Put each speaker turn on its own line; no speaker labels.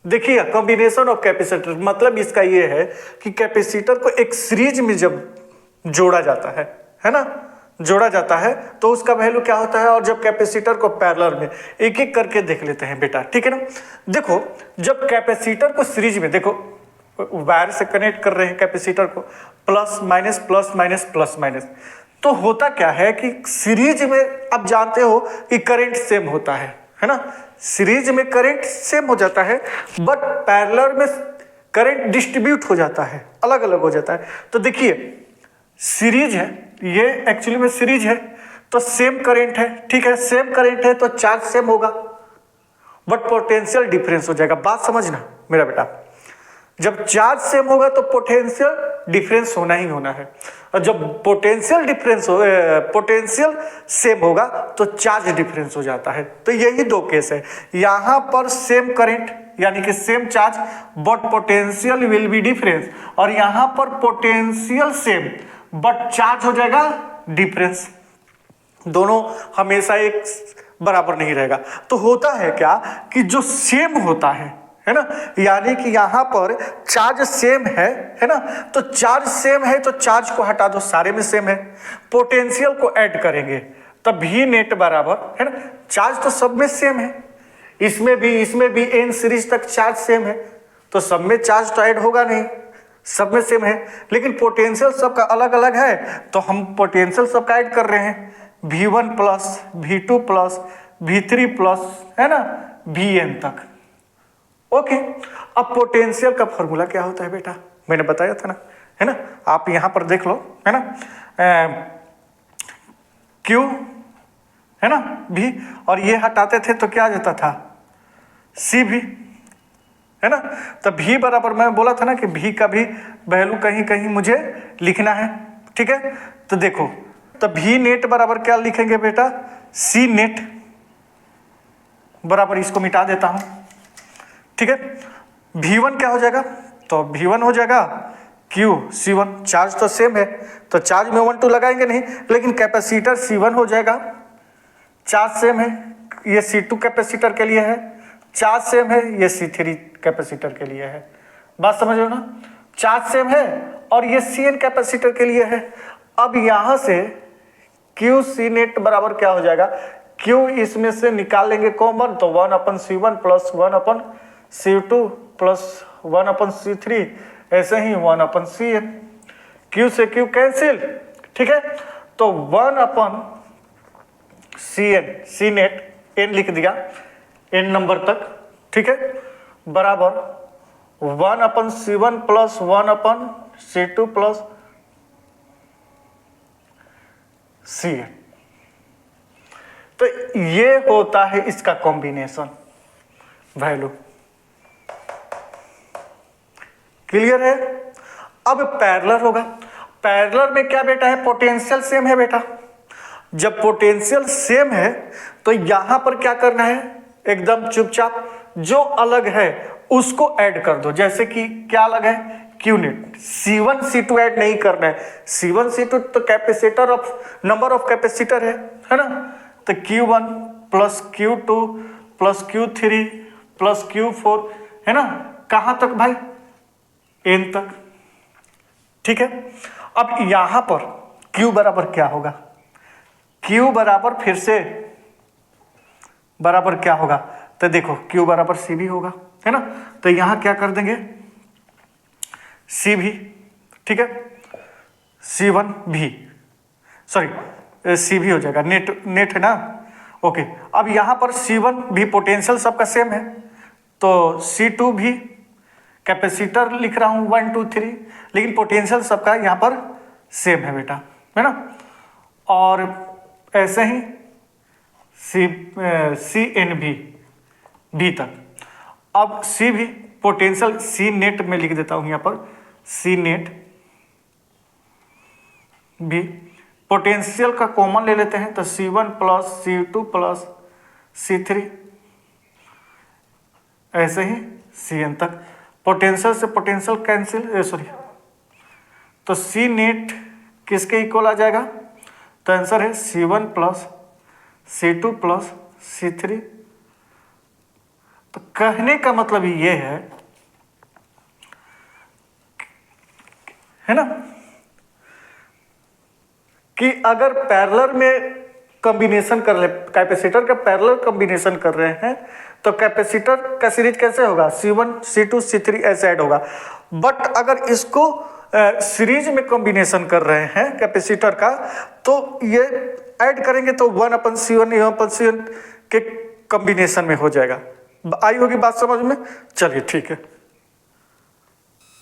देखिए combination of capacitor मतलब इसका ये है कि कैपेसिटर को एक सीरीज में जब जोड़ा जाता है ना, जोड़ा जाता है तो उसका वैल्यू क्या होता है। और जब कैपेसिटर को पैरेलल में एक एक करके देख लेते हैं बेटा, ठीक है ना। देखो जब कैपेसिटर को सीरीज में, देखो वायर से कनेक्ट कर रहे हैं कैपेसिटर को, plus minus plus minus plus minus, तो होता क्या है कि सीरीज में आप जानते हो कि करंट सेम होता है ना, सीरीज में करंट सेम हो जाता है, बट पैरेलल में करंट डिस्ट्रीब्यूट हो जाता है, अलग अलग हो जाता है। तो देखिए सीरीज है, ये एक्चुअली में सीरीज है तो सेम करंट है, ठीक है, सेम करंट है तो चार्ज सेम होगा, बट पोटेंशियल डिफरेंस हो जाएगा। बात समझना मेरा बेटा, जब चार्ज सेम होगा तो पोटेंशियल डिफरेंस होना ही होना है, और जब पोटेंशियल सेम होगा तो चार्ज डिफरेंस हो जाता है। तो यही दो केस है, यहां पर सेम करंट यानी कि same charge but potential will be difference, और यहां पर पोटेंशियल सेम बट चार्ज हो जाएगा डिफरेंस। दोनों हमेशा एक बराबर नहीं रहेगा। तो होता है क्या कि जो सेम होता है ना, यानी कि यहां पर चार्ज सेम है ना, तो चार्ज सेम है तो चार्ज को हटा दो, सारे में सेम है, पोटेंशियल को ऐड करेंगे तब भी नेट बराबर है ना, चार्ज तो सब में सेम है, इसमें भी एन सीरीज तक चार्ज सेम है, तो सब में चार्ज तो ऐड होगा नहीं, सब में सेम है, लेकिन पोटेंशियल सबका अलग अलग है तो हम पोटेंशियल सबका ऐड कर रहे हैं, V1 plus V2 plus V3 plus है ना Vn तक। ओके, अब पोटेंशियल का फॉर्मूला क्या होता है बेटा, मैंने बताया था ना, है ना, आप यहां पर देख लो, है ना, Q है ना V, और ये हटाते थे तो क्या आ जाता था C भी, है ना। तो V बराबर मैं बोला था ना कि V का भी वैल्यू कहीं कहीं मुझे लिखना है, ठीक है। तो देखो तो V नेट बराबर क्या लिखेंगे बेटा, C नेट बराबर, इसको मिटा देता हूं, ठीक है। V1 क्या हो जाएगा, तो V1 हो जाएगा Q C1, चार्ज तो सेम है तो चार्ज में 1 2 लगाएंगे नहीं, लेकिन कैपेसिटर C1 हो जाएगा, चार्ज सेम है, ये C2 कैपेसिटर के लिए है, चार्ज सेम है, ये C3 कैपेसिटर के लिए है। बात समझ लो ना, चार्ज सेम है और ये Cn कैपेसिटर के लिए है। अब यहां से Q C नेट बराबर क्या हो जाएगा, Q इसमें से निकाल लेंगे कॉमन, तो 1/C1 plus 1/C2 plus 1/C3, ऐसे ही 1/Cn, Q से Q कैंसिल, ठीक है। तो 1/Cn, C नेट n लिख दिया n नंबर तक, ठीक है, बराबर 1/C1 plus 1/C2 plus Cn। तो ये होता है इसका कॉम्बिनेशन वैल्यू, क्लियर है। अब पैरेलल होगा, पैरेलल में क्या बेटा है, पोटेंशियल सेम है बेटा, जब पोटेंशियल सेम है तो यहां पर क्या करना है, एकदम चुपचाप जो अलग है उसको ऐड कर दो, जैसे कि क्या अलग है, Q net, C1 C2 add नहीं करना है, C1 C2 तो capacitor of number of capacitor है ना, तो Q1 plus Q2 plus Q3 plus Q4 है ना, कहां तक भाई, n तक, ठीक है। अब यहां पर Q बराबर क्या होगा, Q बराबर फिर से बराबर क्या होगा, तो देखो Q बराबर C भी होगा, है ना, तो यहां क्या कर देंगे C भी, ठीक है, C1 भी, सॉरी C भी हो जाएगा, नेट है ना, ओके। अब यहां पर C1 भी पोटेंशियल सबका सेम है तो C2 भी, कैपेसिटर लिख रहा हूं 1 2 3, लेकिन पोटेंशियल सबका यहां पर सेम है बेटा, है ना, और ऐसे ही Cn भी तक। अब C भी पोटेंशियल, C नेट में लिख देता हूं यहां पर, C नेट भी पोटेंशियल का कॉमन ले लेते हैं तो C1 plus C2 plus C3, ऐसे ही Cn तक, पोटेंशियल से पोटेंशियल कैंसिल, सॉरी, तो C नेट किसके इक्वल आ जाएगा, तो आंसर है C1 plus C2 plus C3 तो कहने का मतलब ये है ना, कि अगर पैरेलल में कॉम्बिनेशन कर ले, कैपेसिटर का पैरेलल कॉम्बिनेशन कर रहे हैं तो कैपेसिटर का सीरीज कैसे होगा, C1 C2 C3 ऐसे ऐड होगा। बट अगर इसको सीरीज में कॉम्बिनेशन कर रहे हैं कैपेसिटर का, तो ये ऐड करेंगे तो 1/C1 1/C1 के कॉम्बिनेशन में हो जाएगा। आई होगी बात समझ में? चलिए ठीक है।